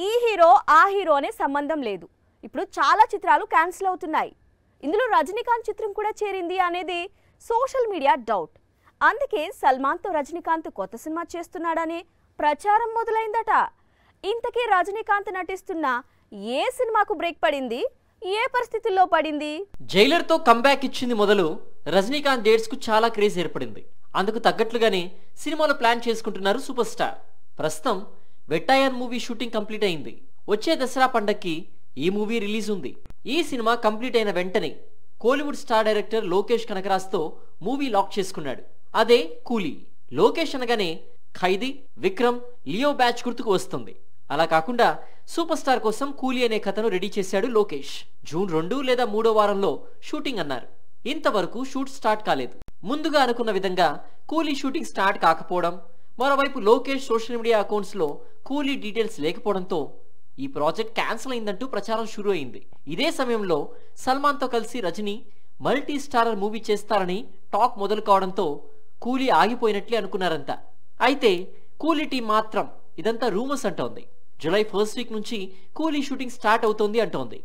ఈ హీరో ఆ హీరో అనే సంబంధం లేదు. ఇప్పుడు చాలా చిత్రాలు క్యాన్సిల్ అవుతున్నాయి. ఇందులో రజనీకాంత్ చిత్రం కూడా చేరింది అనేది సోషల్ మీడియా డౌట్. అందుకే సల్మాన్తో రజనీకాంత్ కొత్త సినిమా చేస్తున్నాడనే ప్రచారం మొదలైందట. ఇంతకీ రజనీకాంత్ నటిస్తున్న ఏ సినిమాకు బ్రేక్ పడింది, ఏ పరిస్థితుల్లో పడింది? జైలర్తో కంబ్యాక్ ఇచ్చింది మొదలు రజనీకాంత్ డేట్స్ కు చాలా క్రేజ్ ఏర్పడింది. అందుకు తగ్గట్లుగానే సినిమాలు ప్లాన్ చేసుకుంటున్నారు సూపర్ స్టార్. ప్రస్తుతం వెట్టాయన్ మూవీ షూటింగ్ కంప్లీట్ అయింది. వచ్చే దసరా పండక్కి ఈ మూవీ రిలీజ్ ఉంది. ఈ సినిమా కంప్లీట్ అయిన వెంటనే కోలీవుడ్ స్టార్ డైరెక్టర్ లోకేష్ కనకరాజ్తో మూవీ లాక్ చేసుకున్నాడు. అదే కూలీ. లోకేష్ అనగానే ఖైదీ, విక్రమ్, లియో బ్యాచ్ గుర్తుకు వస్తుంది. అలా కాకుండా సూపర్ స్టార్ కోసం కూలీ అనే కథను రెడీ చేశాడు లోకేష్. జూన్ 2 లేదా 3వ వారంలో షూటింగ్ అన్నారు. ఇంతవరకు షూట్ స్టార్ట్ కాలేదు. ముందుగా అనుకున్న విధంగా కూలీ షూటింగ్ స్టార్ట్ కాకపోవడం, మరోవైపు లోకేష్ సోషల్ మీడియా అకౌంట్స్ లో కూలీ డీటెయిల్స్ లేకపోవడంతో ఈ ప్రాజెక్ట్ క్యాన్సిల్ అయిందంటూ ప్రచారం షురూ అయింది. ఇదే సమయంలో సల్మాన్ తో కలిసి రజనీ మల్టీ స్టారర్ మూవీ చేస్తారని టాక్ మొదలు కావడంతో కూలీ ఆగిపోయినట్లే అనుకున్నారంతా. అయితే కూలీ టీం మాత్రం ఇదంతా రూమర్స్ అంటోంది. జూలై 1st వీక్ నుంచి కూలీ షూటింగ్ స్టార్ట్ అవుతోంది అంటోంది.